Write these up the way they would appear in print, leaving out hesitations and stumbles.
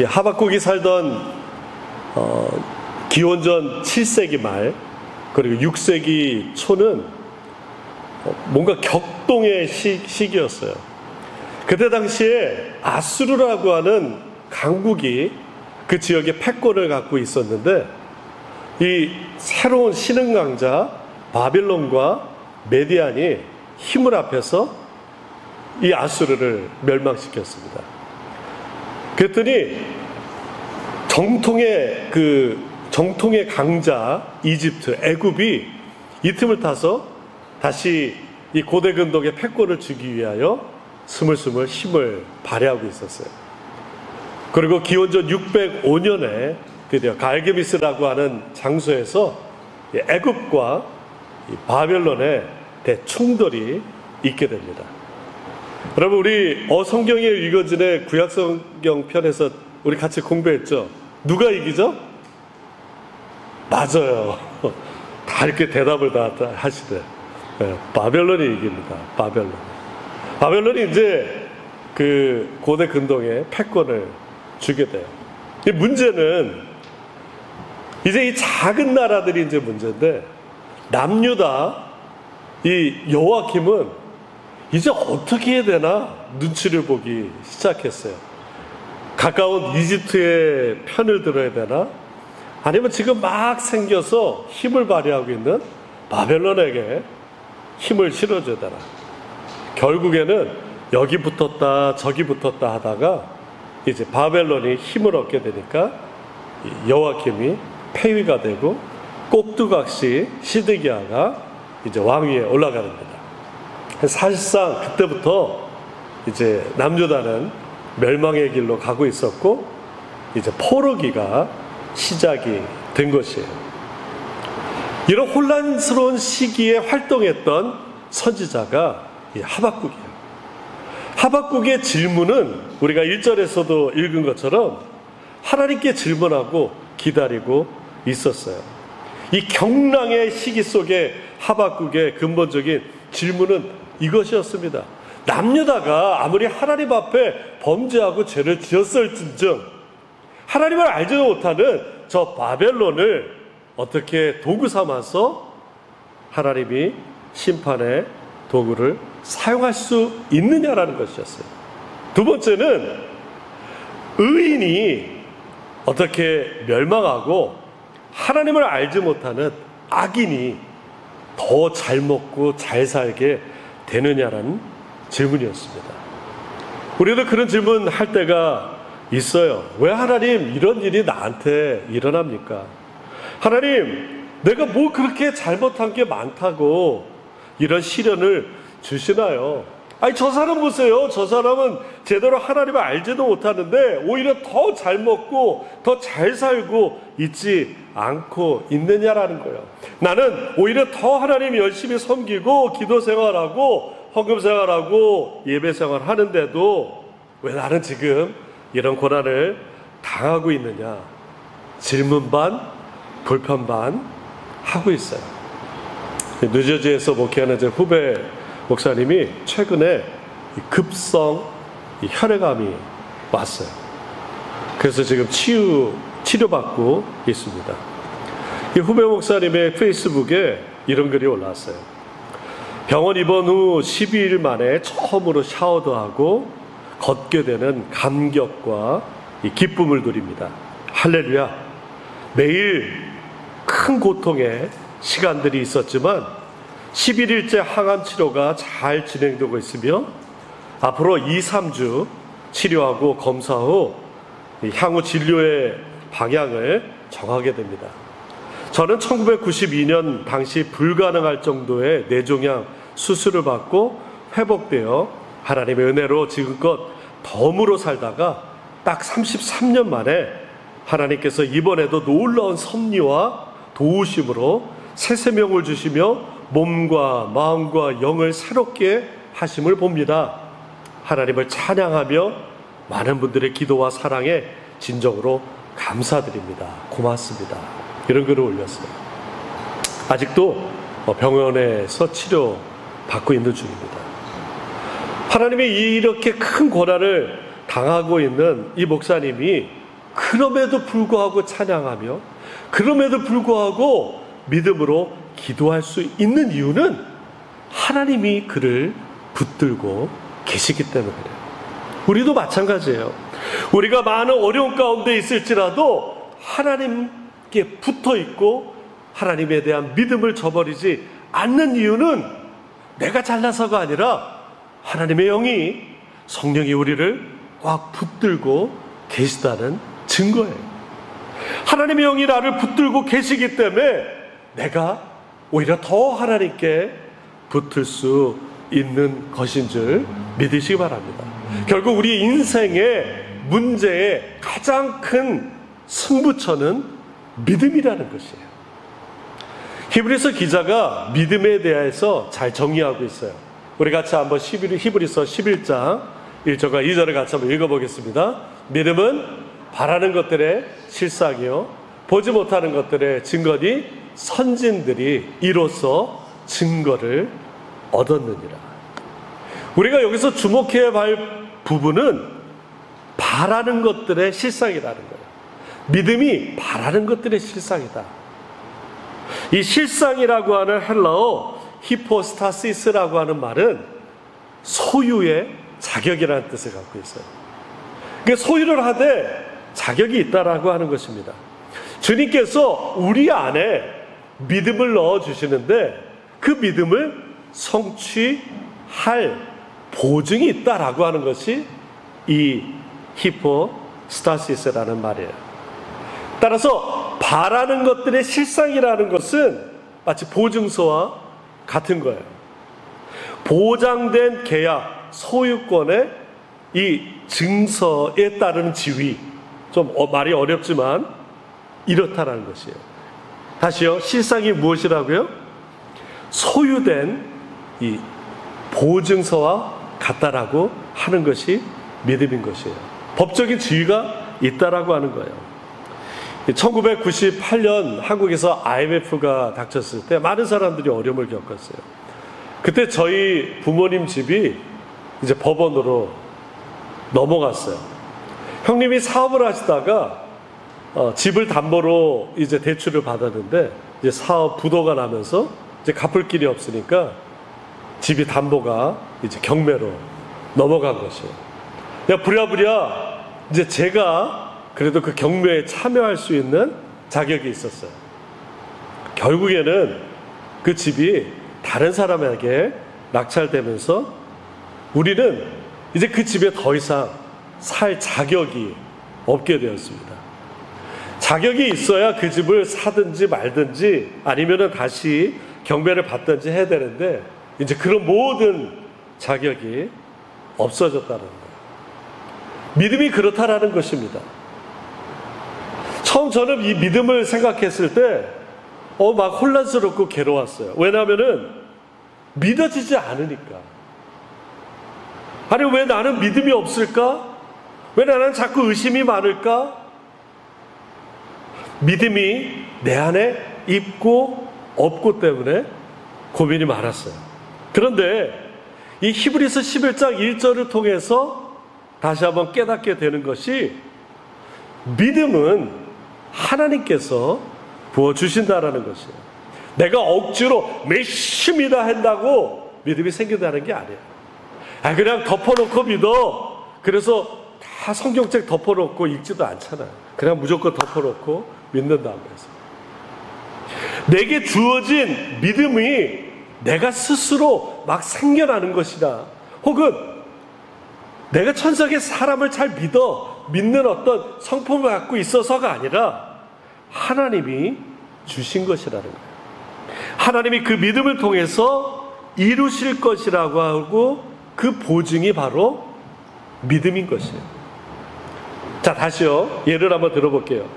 하박국이 살던 기원전 7세기 말 그리고 6세기 초는 뭔가 격동의 시기였어요. 그때 당시에 아수르라고 하는 강국이 그 지역에 패권을 갖고 있었는데, 이 새로운 신흥 강자 바빌론과 메디안이 힘을 합해서 이 아수르를 멸망시켰습니다. 그랬더니 정통의 강자 이집트, 애굽이 이 틈을 타서 다시 이 고대 근동의 패권을 주기 위하여 스물스물 힘을 발휘하고 있었어요. 그리고 기원전 605년에 드디어 갈게미스라고 하는 장소에서 애굽과 바벨론의 대충돌이 있게 됩니다. 여러분, 우리 성경에 읽어지는 구약성경 편에서 우리 같이 공부했죠? 누가 이기죠? 맞아요. 다 이렇게 대답을 다 하시네. 바벨론이 이깁니다. 바벨론이 이제 그 고대 근동의 패권을 주게 돼요. 이 문제는 이제 이 작은 나라들이 이제 문제인데, 남유다 이 여호와김은 이제 어떻게 해야 되나 눈치를 보기 시작했어요. 가까운 이집트의 편을 들어야 되나, 아니면 지금 막 생겨서 힘을 발휘하고 있는 바벨론에게 힘을 실어줘야 되나. 결국에는 여기 붙었다 저기 붙었다 하다가 이제 바벨론이 힘을 얻게 되니까 여호와김이 폐위가 되고 꼭두각시 시드기야가 이제 왕위에 올라가는 겁니다. 사실상 그때부터 이제 남유다는 멸망의 길로 가고 있었고, 이제 포로기가 시작이 된 것이에요. 이런 혼란스러운 시기에 활동했던 선지자가 이 하박국이에요. 하박국의 질문은 우리가 1절에서도 읽은 것처럼 하나님께 질문하고 기다리고 있었어요. 이 경랑의 시기 속에 하박국의 근본적인 질문은 이것이었습니다. 남유다가 아무리 하나님 앞에 범죄하고 죄를 지었을진정 하나님을 알지도 못하는 저 바벨론을 어떻게 도구 삼아서 하나님이 심판의 도구를 사용할 수 있느냐라는 것이었어요. 두 번째는 의인이 어떻게 멸망하고 하나님을 알지 못하는 악인이 더 잘 먹고 잘 살게 되느냐라는 질문이었습니다. 우리도 그런 질문 할 때가 있어요. 왜 하나님 이런 일이 나한테 일어납니까? 하나님, 내가 뭐 그렇게 잘못한 게 많다고 이런 시련을 주시나요? 아니, 저 사람 보세요. 저 사람은 제대로 하나님을 알지도 못하는데 오히려 더 잘 먹고 더 잘 살고 있지 않고 있느냐라는 거예요. 나는 오히려 더 하나님 열심히 섬기고 기도 생활하고 헌금 생활하고 예배 생활 하는데도 왜 나는 지금 이런 고난을 당하고 있느냐. 질문 반 불편 반 하고 있어요. 뉴저지에서 목회하는 제 후배 목사님이 최근에 급성 혈액암이 왔어요. 그래서 지금 치료받고 있습니다. 이 후배 목사님의 페이스북에 이런 글이 올라왔어요. 병원 입원 후 12일 만에 처음으로 샤워도 하고 걷게 되는 감격과 이 기쁨을 누립니다. 할렐루야. 매일 큰 고통의 시간들이 있었지만 11일째 항암 치료가 잘 진행되고 있으며 앞으로 2, 3주 치료하고 검사 후 향후 진료의 방향을 정하게 됩니다. 저는 1992년 당시 불가능할 정도의 뇌종양 수술을 받고 회복되어 하나님의 은혜로 지금껏 덤으로 살다가 딱 33년 만에 하나님께서 이번에도 놀라운 섭리와 도우심으로 새 생명을 주시며 몸과 마음과 영을 새롭게 하심을 봅니다. 하나님을 찬양하며 많은 분들의 기도와 사랑에 진정으로 감사드립니다. 고맙습니다. 이런 글을 올렸어요. 아직도 병원에서 치료받고 있는 중입니다. 하나님이 이렇게 큰 고난을 당하고 있는 이 목사님이 그럼에도 불구하고 찬양하며 그럼에도 불구하고 믿음으로 기도할 수 있는 이유는 하나님이 그를 붙들고 계시기 때문에 그래요. 우리도 마찬가지예요. 우리가 많은 어려운 가운데 있을지라도 하나님께 붙어 있고 하나님에 대한 믿음을 저버리지 않는 이유는 내가 잘나서가 아니라 하나님의 영이, 성령이 우리를 꽉 붙들고 계시다는 증거예요. 하나님의 영이 나를 붙들고 계시기 때문에 내가 오히려 더 하나님께 붙을 수 있는 것인 줄 믿으시기 바랍니다. 결국 우리 인생의 문제의 가장 큰 승부처는 믿음이라는 것이에요. 히브리서 기자가 믿음에 대해서 잘 정의하고 있어요. 우리 같이 한번 히브리서 11장 1절과 2절을 같이 한번 읽어보겠습니다. 믿음은 바라는 것들의 실상이요 보지 못하는 것들의 증거니 선진들이 이로써 증거를 얻었느니라. 우리가 여기서 주목해야 할 부분은 바라는 것들의 실상이라는 거예요. 믿음이 바라는 것들의 실상이다. 이 실상이라고 하는 헬라어 히포스타시스라고 하는 말은 소유의 자격이라는 뜻을 갖고 있어요. 그러니까 소유를 하되 자격이 있다라고 하는 것입니다. 주님께서 우리 안에 믿음을 넣어주시는데 그 믿음을 성취할 보증이 있다라고 하는 것이 이 히포스타시스라는 말이에요. 따라서 바라는 것들의 실상이라는 것은 마치 보증서와 같은 거예요. 보장된 계약, 소유권의 이 증서에 따르는 지위, 좀 말이 어렵지만 이렇다라는 것이에요. 다시요, 실상이 무엇이라고요? 소유된 이 보증서와 같다라고 하는 것이 믿음인 것이에요. 법적인 지위가 있다라고 하는 거예요. 1998년 한국에서 IMF가 닥쳤을 때 많은 사람들이 어려움을 겪었어요. 그때 저희 부모님 집이 이제 법원으로 넘어갔어요. 형님이 사업을 하시다가 집을 담보로 이제 대출을 받았는데 이제 사업 부도가 나면서 이제 갚을 길이 없으니까 집이 담보가 이제 경매로 넘어간 것이에요. 부랴부랴 이제 제가 그래도 그 경매에 참여할 수 있는 자격이 있었어요. 결국에는 그 집이 다른 사람에게 낙찰되면서 우리는 이제 그 집에 더 이상 살 자격이 없게 되었습니다. 자격이 있어야 그 집을 사든지 말든지 아니면은 다시 경매를 받든지 해야 되는데 이제 그런 모든 자격이 없어졌다는 거예요. 믿음이 그렇다라는 것입니다. 처음 저는 이 믿음을 생각했을 때 막 혼란스럽고 괴로웠어요. 왜냐하면은 믿어지지 않으니까. 아니 왜 나는 믿음이 없을까? 왜 나는 자꾸 의심이 많을까? 믿음이 내 안에 있고 없고 때문에 고민이 많았어요. 그런데 이 히브리서 11장 1절을 통해서 다시 한번 깨닫게 되는 것이 믿음은 하나님께서 부어주신다라는 것이에요. 내가 억지로 믿습니다 한다고 믿음이 생긴다는 게 아니에요. 그냥 덮어놓고 믿어. 그래서 다 성경책 덮어놓고 읽지도 않잖아요. 그냥 무조건 덮어놓고 믿는다고 해서. 내게 주어진 믿음이 내가 스스로 막 생겨나는 것이다. 혹은 내가 천성의 사람을 잘 믿는 어떤 성품을 갖고 있어서가 아니라 하나님이 주신 것이라는 거예요. 하나님이 그 믿음을 통해서 이루실 것이라고 하고 그 보증이 바로 믿음인 것이에요. 자, 다시요. 예를 한번 들어볼게요.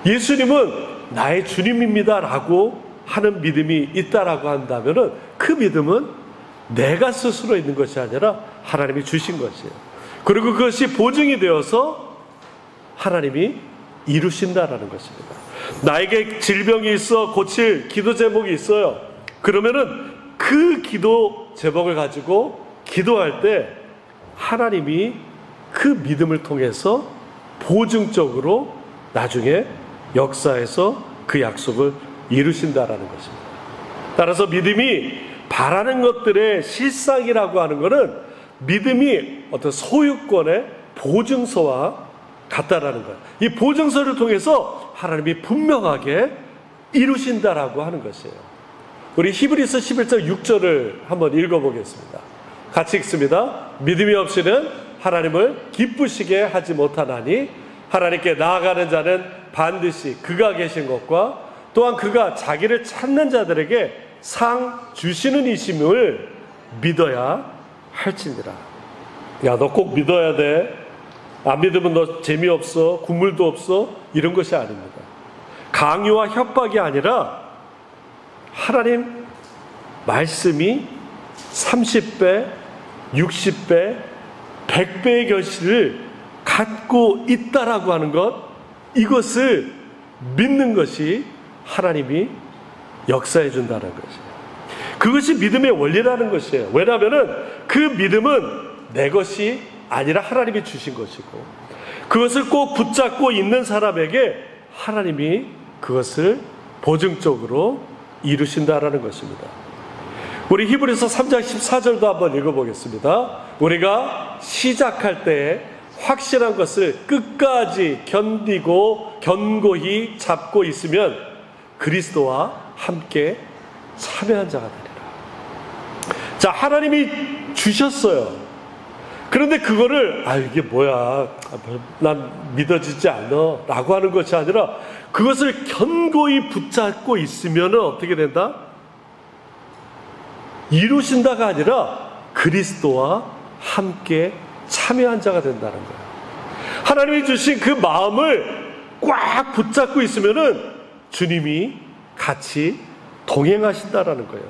예수님은 나의 주님입니다 라고 하는 믿음이 있다라고 한다면은 그 믿음은 내가 스스로 있는 것이 아니라 하나님이 주신 것이에요. 그리고 그것이 보증이 되어서 하나님이 이루신다라는 것입니다. 나에게 질병이 있어 고칠 기도 제목이 있어요. 그러면은 그 기도 제목을 가지고 기도할 때 하나님이 그 믿음을 통해서 보증적으로 나중에 역사에서 그 약속을 이루신다라는 것입니다. 따라서 믿음이 바라는 것들의 실상이라고 하는 것은 믿음이 어떤 소유권의 보증서와 같다라는 거예요. 이 보증서를 통해서 하나님이 분명하게 이루신다라고 하는 것이에요. 우리 히브리서 11장 6절을 한번 읽어보겠습니다. 같이 읽습니다. 믿음이 없이는 하나님을 기쁘시게 하지 못하나니 하나님께 나아가는 자는 반드시 그가 계신 것과 또한 그가 자기를 찾는 자들에게 상 주시는 이심을 믿어야 할지니라. 야, 너 꼭 믿어야 돼. 안 믿으면 너 재미없어, 국물도 없어, 이런 것이 아닙니다. 강요와 협박이 아니라 하나님 말씀이 30배, 60배, 100배의 결실을 갖고 있다라고 하는 것, 이것을 믿는 것이 하나님이 역사해 준다는 것이에요. 그것이 믿음의 원리라는 것이에요. 왜냐하면 그 믿음은 내 것이 아니라 하나님이 주신 것이고, 그것을 꼭 붙잡고 있는 사람에게 하나님이 그것을 보증적으로 이루신다라는 것입니다. 우리 히브리서 3장 14절도 한번 읽어보겠습니다. 우리가 시작할 때에 확실한 것을 끝까지 견디고 견고히 잡고 있으면 그리스도와 함께 참여한 자가 되리라. 자, 하나님이 주셨어요. 그런데 그거를 이게 뭐야, 난 믿어지지 않아 라고 하는 것이 아니라 그것을 견고히 붙잡고 있으면 어떻게 된다? 이루신다가 아니라 그리스도와 함께 참여한 자가 된다는 거예요. 하나님이 주신 그 마음을 꽉 붙잡고 있으면은 주님이 같이 동행하신다라는 거예요.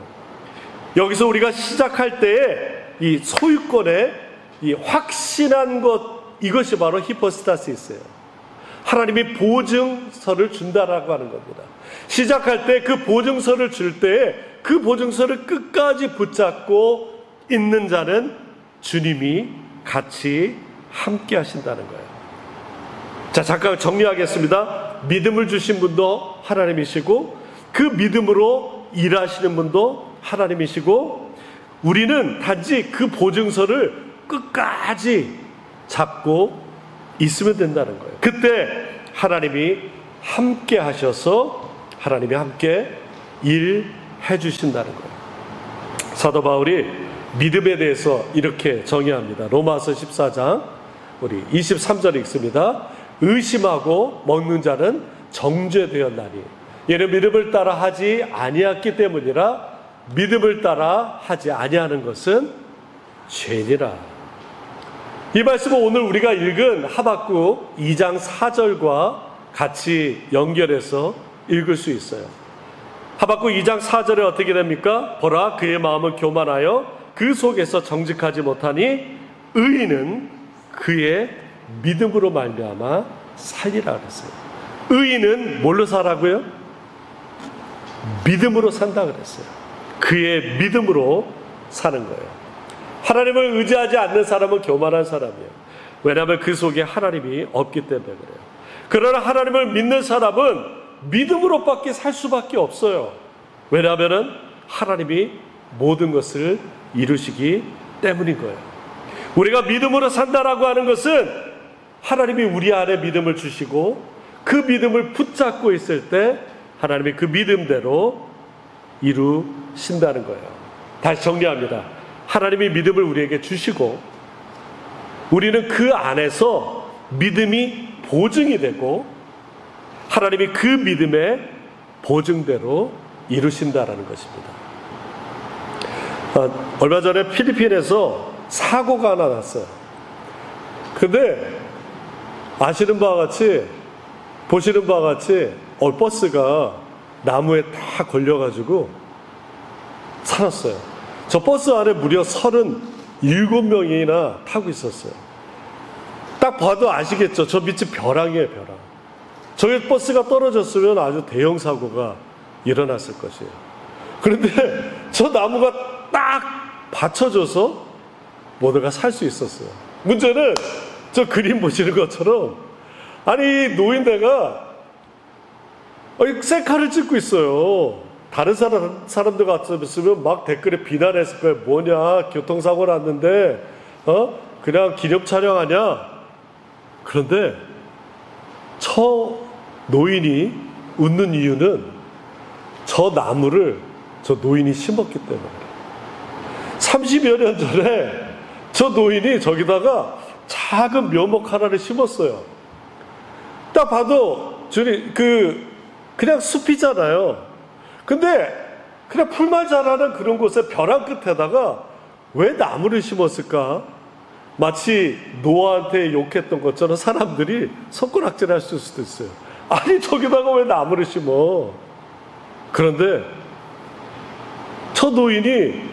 여기서 우리가 시작할 때에 이 소유권의 이 확신한 것, 이것이 바로 히포스타시스예요. 하나님이 보증서를 준다라고 하는 겁니다. 시작할 때 그 보증서를 줄 때에 그 보증서를 끝까지 붙잡고 있는 자는 주님이 같이 함께 하신다는 거예요. 자, 잠깐 정리하겠습니다. 믿음을 주신 분도 하나님이시고 그 믿음으로 일하시는 분도 하나님이시고 우리는 단지 그 보증서를 끝까지 잡고 있으면 된다는 거예요. 그때 하나님이 함께 하셔서 하나님이 함께 일해 주신다는 거예요. 사도 바울이 믿음에 대해서 이렇게 정의합니다. 로마서 14장 우리 23절 읽습니다. 의심하고 먹는 자는 정죄되었나니 이는 믿음을 따라 하지 아니했기 때문이라. 믿음을 따라 하지 아니하는 것은 죄니라. 이 말씀은 오늘 우리가 읽은 하박국 2장 4절과 같이 연결해서 읽을 수 있어요. 하박국 2장 4절에 어떻게 됩니까? 보라, 그의 마음은 교만하여 그 속에서 정직하지 못하니 의인은 그의 믿음으로 말미암아 살리라 그랬어요. 의인은 뭘로 사라고요? 믿음으로 산다 그랬어요. 그의 믿음으로 사는 거예요. 하나님을 의지하지 않는 사람은 교만한 사람이에요. 왜냐하면 그 속에 하나님이 없기 때문에 그래요. 그러나 하나님을 믿는 사람은 믿음으로밖에 살 수밖에 없어요. 왜냐하면 하나님이 모든 것을 이루시기 때문인 거예요. 우리가 믿음으로 산다라고 하는 것은 하나님이 우리 안에 믿음을 주시고 그 믿음을 붙잡고 있을 때 하나님이 그 믿음대로 이루신다는 거예요. 다시 정리합니다. 하나님이 믿음을 우리에게 주시고 우리는 그 안에서 믿음이 보증이 되고 하나님이 그 믿음의 보증대로 이루신다라는 것입니다. 얼마 전에 필리핀에서 사고가 하나 났어요. 근데 아시는 바와 같이 보시는 바와 같이 버스가 나무에 다 걸려가지고 살았어요. 저 버스 안에 무려 37명이나 타고 있었어요. 딱 봐도 아시겠죠? 저 밑이 벼랑이에요, 벼랑. 저기 버스가 떨어졌으면 아주 대형 사고가 일어났을 것이에요. 그런데 저 나무가 딱 받쳐줘서 모두가 살 수 있었어요. 문제는 저 그림 보시는 것처럼 아니 노인네가 셀카를 찍고 있어요. 다른 사람들 같았으면 막 댓글에 비난했을 거예요. 뭐냐, 교통사고 났는데 그냥 기념 촬영하냐. 그런데 저 노인이 웃는 이유는 저 나무를 저 노인이 심었기 때문에. 30여 년 전에 저 노인이 저기다가 작은 묘목 하나를 심었어요. 딱 봐도 그냥 숲이잖아요. 근데 그냥 풀만 자라는 그런 곳에 벼랑 끝에다가 왜 나무를 심었을까? 마치 노아한테 욕했던 것처럼 사람들이 손가락질 할 수도 있어요. 아니 저기다가 왜 나무를 심어? 그런데 저 노인이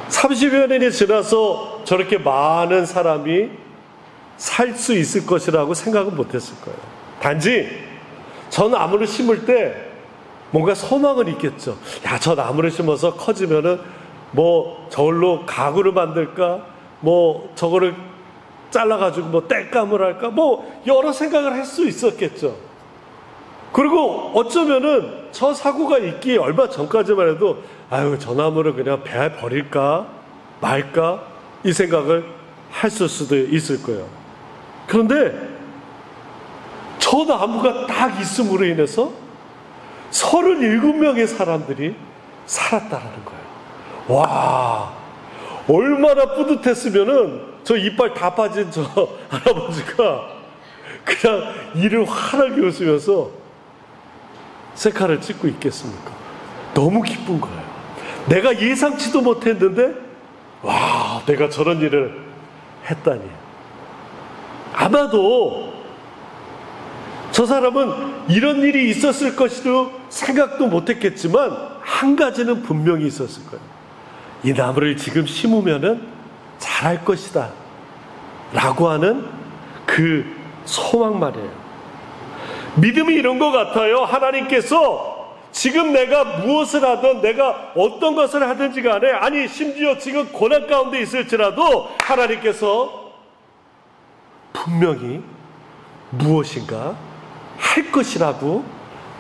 30여 년이 지나서 저렇게 많은 사람이 살 수 있을 것이라고 생각은 못했을 거예요. 단지 저 나무를 심을 때 뭔가 소망은 있겠죠. 야, 저 나무를 심어서 커지면은 뭐 저걸로 가구를 만들까? 뭐 저거를 잘라가지고 뭐 땔감을 할까? 뭐 여러 생각을 할 수 있었겠죠. 그리고 어쩌면은 저 사고가 있기 얼마 전까지만 해도 아유 저 나무를 그냥 배에 버릴까 말까 이 생각을 했을 수도 있을 거예요. 그런데 저 나무가 딱 있음으로 인해서 37명의 사람들이 살았다라는 거예요. 와, 얼마나 뿌듯했으면은 저 이빨 다 빠진 저 할아버지가 그냥 이를 환하게 웃으면서 셀카를 찍고 있겠습니까? 너무 기쁜 거예요. 내가 예상치도 못했는데 와, 내가 저런 일을 했다니. 아마도 저 사람은 이런 일이 있었을 것이로 생각도 못했겠지만 한 가지는 분명히 있었을 거예요. 이 나무를 지금 심으면은 자랄 것이다 라고 하는 그 소망 말이에요. 믿음이 이런 것 같아요. 하나님께서 지금 내가 무엇을 하든 내가 어떤 것을 하든지 간에, 아니 심지어 지금 고난 가운데 있을지라도 하나님께서 분명히 무엇인가 할 것이라고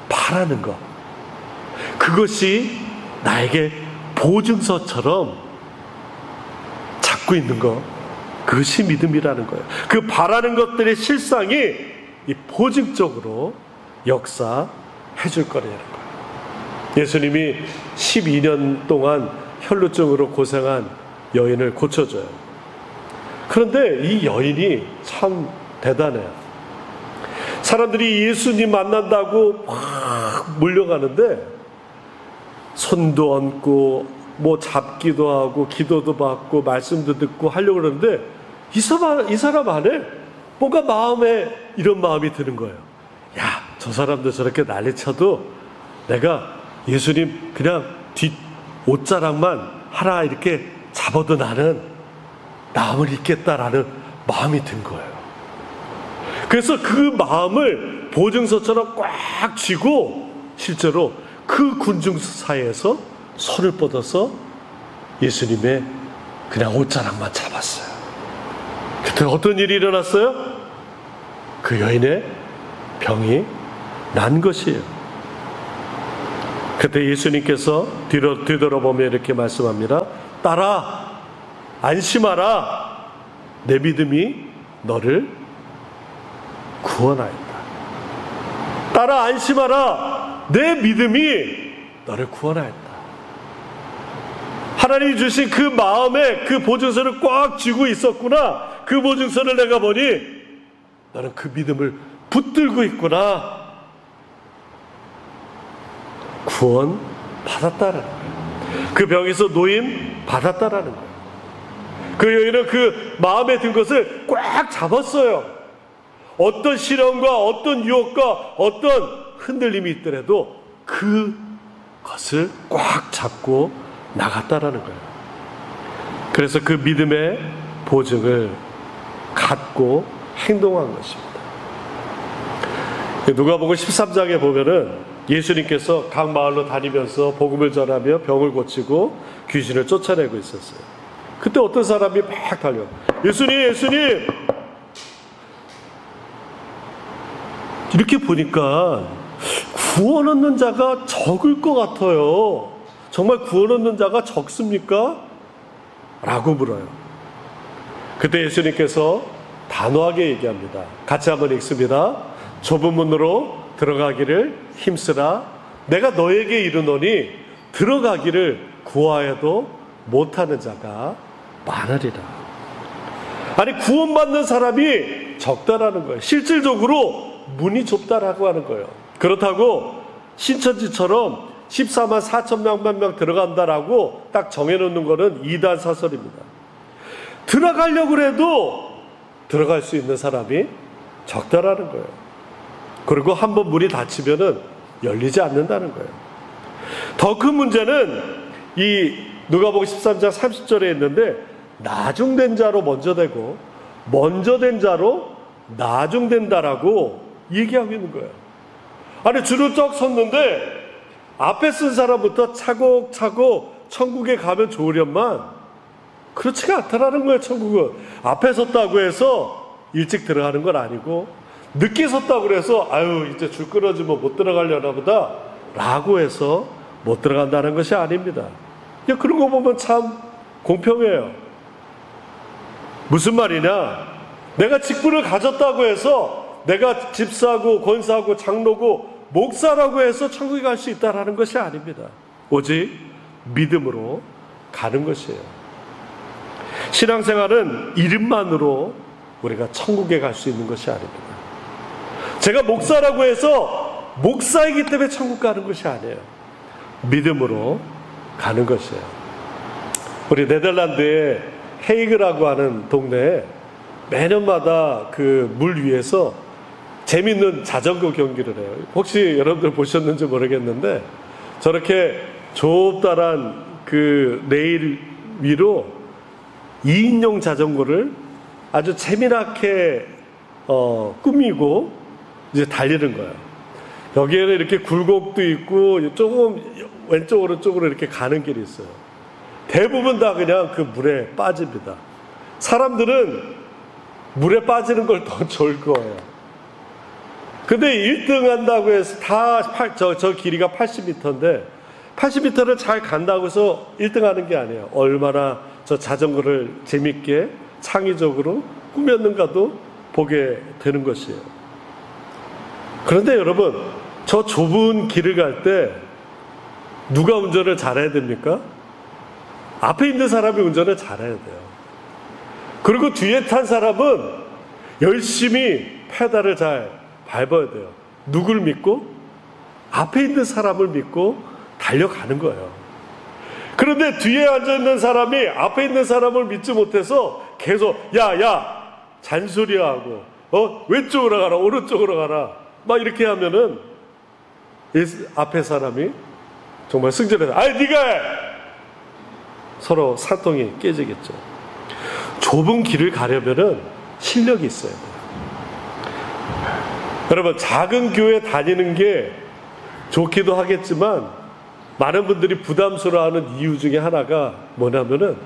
바라는 것, 그것이 나에게 보증서처럼 잡고 있는 것, 그것이 믿음이라는 거예요. 그 바라는 것들의 실상이 이 보증적으로 역사해 줄 거라는 거예요. 예수님이 12년 동안 혈루증으로 고생한 여인을 고쳐줘요. 그런데 이 여인이 참 대단해요. 사람들이 예수님 만난다고 막 몰려가는데 손도 얹고 뭐 잡기도 하고 기도도 받고 말씀도 듣고 하려고 그러는데 이 사람 안에 뭔가 마음에 이런 마음이 드는 거예요. 야, 저 사람도 저렇게 난리쳐도 내가 예수님 그냥 뒷 옷자락만 하나 이렇게 잡아도 나는 남을 잇겠다라는 마음이 든 거예요. 그래서 그 마음을 보증서처럼 꽉 쥐고 실제로 그 군중 사이에서 손을 뻗어서 예수님의 그냥 옷자락만 잡았어요. 그때 어떤 일이 일어났어요? 그 여인의 병이 난 것이에요. 그때 예수님께서 뒤돌아보며 이렇게 말씀합니다. 딸아, 안심하라. 내 믿음이 너를 구원하였다. 딸아, 안심하라. 내 믿음이 너를 구원하였다. 하나님이 주신 그 마음에 그 보증서를 꽉 쥐고 있었구나. 그 보증서를 내가 보니 너는 그 믿음을 붙들고 있구나. 구원 받았다라는 거예요. 그 병에서 노임 받았다라는 거예요. 그 여인은 그 마음에 든 것을 꽉 잡았어요. 어떤 시련과 어떤 유혹과 어떤 흔들림이 있더라도 그것을 꽉 잡고 나갔다라는 거예요. 그래서 그 믿음의 보증을 갖고 행동한 것입니다. 누가복음 13장에 보면은 예수님께서 각 마을로 다니면서 복음을 전하며 병을 고치고 귀신을 쫓아내고 있었어요. 그때 어떤 사람이 막 달려, 예수님, 예수님, 이렇게 보니까 구원 얻는 자가 적을 것 같아요. 정말 구원 얻는 자가 적습니까? 라고 물어요. 그때 예수님께서 단호하게 얘기합니다. 같이 한번 읽습니다. 좁은 문으로 들어가기를 힘쓰라. 내가 너에게 이르노니 들어가기를 구하여도 못하는 자가 많으리라. 아니, 구원받는 사람이 적다라는 거예요. 실질적으로 문이 좁다라고 하는 거예요. 그렇다고 신천지처럼 14만 4천 명만 명 들어간다라고 딱 정해놓는 거는 이단 사설입니다. 들어가려고 해도 들어갈 수 있는 사람이 적다라는 거예요. 그리고 한번 문이 닫히면은 열리지 않는다는 거예요. 더 큰 문제는 이 누가복음 13장 30절에 있는데 나중된 자로 먼저 되고 먼저 된 자로 나중된다라고 얘기하고 있는 거예요. 아니, 줄을 쩍 섰는데 앞에 쓴 사람부터 차곡차곡 천국에 가면 좋으련만 그렇지가 않다라는 거예요. 천국은 앞에 섰다고 해서 일찍 들어가는 건 아니고 늦게 섰다고 해서 아유 이제 줄 끊어지면 못 들어가려나 보다 라고 해서 못 들어간다는 것이 아닙니다. 그런 거 보면 참 공평해요. 무슨 말이냐, 내가 직분을 가졌다고 해서 내가 집사고 권사고 장로고 목사라고 해서 천국에 갈 수 있다는 것이 아닙니다. 오직 믿음으로 가는 것이에요. 신앙생활은 이름만으로 우리가 천국에 갈 수 있는 것이 아닙니다. 제가 목사라고 해서 목사이기 때문에 천국 가는 것이 아니에요. 믿음으로 가는 것이에요. 우리 네덜란드의 헤이그라고 하는 동네에 매년마다 그 물 위에서 재밌는 자전거 경기를 해요. 혹시 여러분들 보셨는지 모르겠는데 저렇게 좁다란 그 레일 위로 2인용 자전거를 아주 재미나게 꾸미고 이제 달리는 거예요. 여기에는 이렇게 굴곡도 있고 조금 왼쪽 오른쪽으로 이렇게 가는 길이 있어요. 대부분 다 그냥 그 물에 빠집니다. 사람들은 물에 빠지는 걸 더 좋을 거예요. 근데 1등 한다고 해서 저 길이가 80m인데 80m를 잘 간다고 해서 1등 하는 게 아니에요. 얼마나 저 자전거를 재밌게 창의적으로 꾸몄는가도 보게 되는 것이에요. 그런데 여러분, 저 좁은 길을 갈 때 누가 운전을 잘해야 됩니까? 앞에 있는 사람이 운전을 잘해야 돼요. 그리고 뒤에 탄 사람은 열심히 페달을 잘 밟아야 돼요. 누굴 믿고? 앞에 있는 사람을 믿고 달려가는 거예요. 그런데 뒤에 앉아있는 사람이 앞에 있는 사람을 믿지 못해서 계속 야 잔소리하고 왼쪽으로 가라 오른쪽으로 가라 막 이렇게 하면은 앞에 사람이 정말 승질해서 네가 해! 서로 산통이 깨지겠죠. 좁은 길을 가려면은 실력이 있어야 돼요. 여러분, 작은 교회 다니는 게 좋기도 하겠지만 많은 분들이 부담스러워하는 이유 중에 하나가 뭐냐면은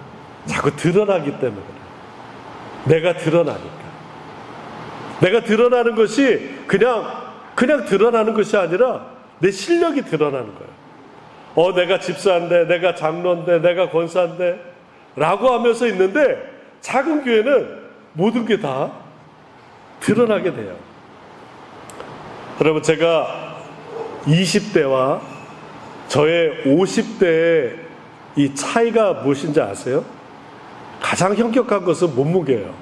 자꾸 드러나기 때문에 그래요. 내가 드러나니까. 내가 드러나는 것이 그냥 드러나는 것이 아니라 내 실력이 드러나는 거예요. 내가 집사인데, 내가 장로인데, 내가 권사인데 라고 하면서 있는데 작은 교회는 모든 게 다 드러나게 돼요. 여러분, 제가 20대와 저의 50대의 이 차이가 무엇인지 아세요? 가장 현격한 것은 몸무게예요.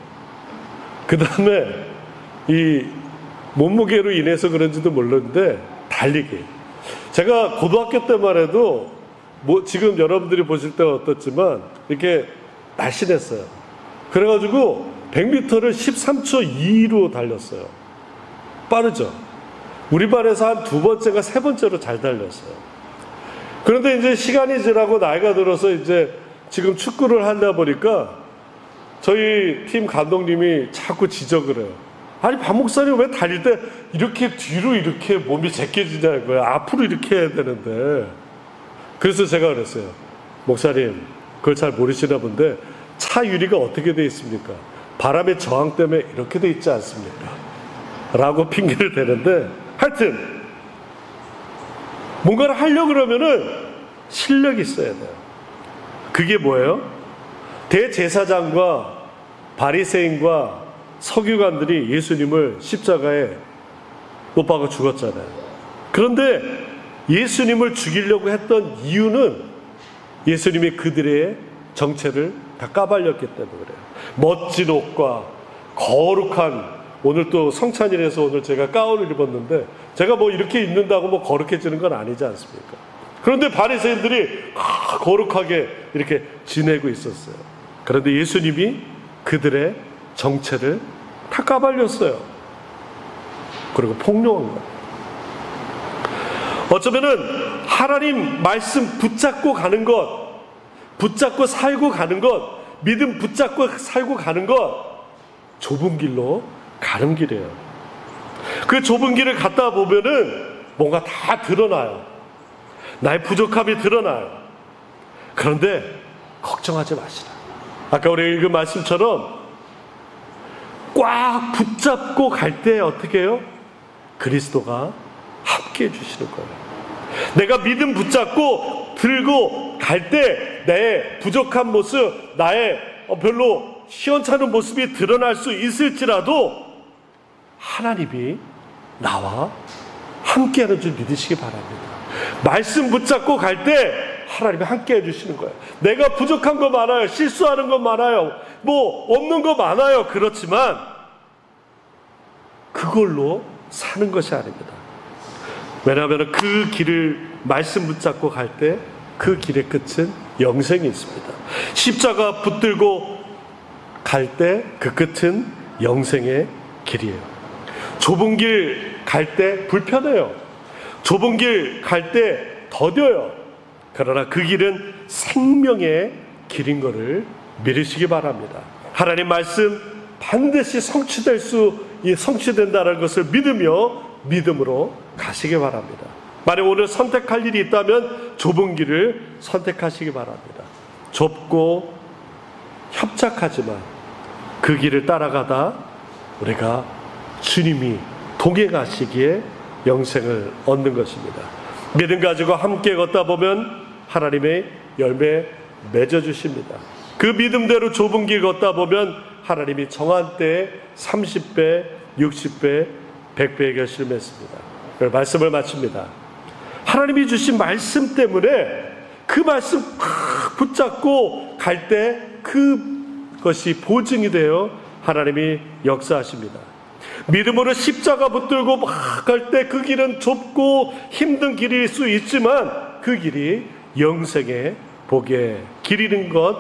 그 다음에 이 몸무게로 인해서 그런지도 모르는데 달리기. 제가 고등학교 때만 해도 지금 여러분들이 보실 때는 어떻지만 이렇게 날씬했어요. 그래가지고 100m를 13초 2로 달렸어요. 빠르죠? 우리 반에서 한 두 번째가 세 번째로 잘 달렸어요. 그런데 이제 시간이 지나고 나이가 들어서 이제 지금 축구를 하다 보니까 저희 팀 감독님이 자꾸 지적을 해요. 아니, 박 목사님 왜 달릴 때 이렇게 뒤로 이렇게 몸이 제껴지냐는 거예요. 앞으로 이렇게 해야 되는데. 그래서 제가 그랬어요. 목사님, 그걸 잘 모르시나 본데 차 유리가 어떻게 돼 있습니까? 바람의 저항 때문에 이렇게 돼 있지 않습니까? 라고 핑계를 대는데, 하여튼 뭔가를 하려고 그러면은 실력이 있어야 돼요. 그게 뭐예요? 대제사장과 바리새인과 서기관들이 예수님을 십자가에 못 박아 죽었잖아요. 그런데 예수님을 죽이려고 했던 이유는 예수님이 그들의 정체를 다 까발렸기 때문에 그래요. 멋진 옷과 거룩한, 오늘 또 성찬일에서 오늘 제가 가운을 입었는데, 제가 뭐 이렇게 입는다고 뭐 거룩해지는 건 아니지 않습니까? 그런데 바리새인들이 거룩하게 이렇게 지내고 있었어요. 그런데 예수님이 그들의 정체를 다 까발렸어요. 그리고 폭로한 거예요. 어쩌면은 하나님 말씀 붙잡고 가는 것, 붙잡고 살고 가는 것, 믿음 붙잡고 살고 가는 것, 좁은 길로 가는 길이에요. 그 좁은 길을 갔다 보면은 뭔가 다 드러나요. 나의 부족함이 드러나요. 그런데 걱정하지 마시라. 아까 우리 읽은 말씀처럼 꽉 붙잡고 갈 때 어떻게 해요? 그리스도가 함께 해주시는 거예요. 내가 믿음 붙잡고 들고 갈 때 내 부족한 모습, 나의 별로 시원찮은 모습이 드러날 수 있을지라도 하나님이 나와 함께하는 줄 믿으시기 바랍니다. 말씀 붙잡고 갈 때 하나님이 함께 해주시는 거예요. 내가 부족한 거 많아요. 실수하는 거 많아요. 뭐 없는 거 많아요. 그렇지만 그걸로 사는 것이 아닙니다. 왜냐하면 그 길을 말씀 붙잡고 갈 때 그 길의 끝은 영생이 있습니다. 십자가 붙들고 갈 때 그 끝은 영생의 길이에요. 좁은 길 갈 때 불편해요. 좁은 길 갈 때 더뎌요. 그러나 그 길은 생명의 길인 것을 믿으시기 바랍니다. 하나님 말씀 반드시 성취된다는 것을 믿으며 믿음으로 가시기 바랍니다. 만약 오늘 선택할 일이 있다면 좁은 길을 선택하시기 바랍니다. 좁고 협착하지만 그 길을 따라가다 우리가 주님이 동행하시기에 영생을 얻는 것입니다. 믿음 가지고 함께 걷다 보면 하나님의 열매 맺어주십니다. 그 믿음대로 좁은 길 걷다 보면 하나님이 정한 때에 30배, 60배, 100배의 결실을 맺습니다. 말씀을 마칩니다. 하나님이 주신 말씀 때문에 그 말씀 붙잡고 갈 때 그것이 보증이 되어 하나님이 역사하십니다. 믿음으로 십자가 붙들고 막 갈 때 그 길은 좁고 힘든 길일 수 있지만 그 길이 영생의 복의 길이는 것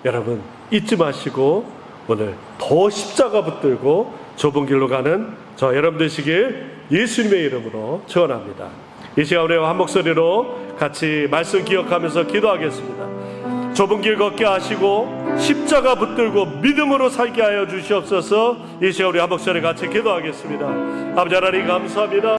여러분 잊지 마시고 오늘 더 십자가 붙들고 좁은 길로 가는 저 여러분 되시길 예수님의 이름으로 축원합니다. 이 시간 우리와 한 목소리로 같이 말씀 기억하면서 기도하겠습니다. 좁은 길 걷게 하시고 십자가 붙들고 믿음으로 살게 하여 주시옵소서. 이 시간 우리 한 목소리 같이 기도하겠습니다. 아버지 하나님 감사합니다.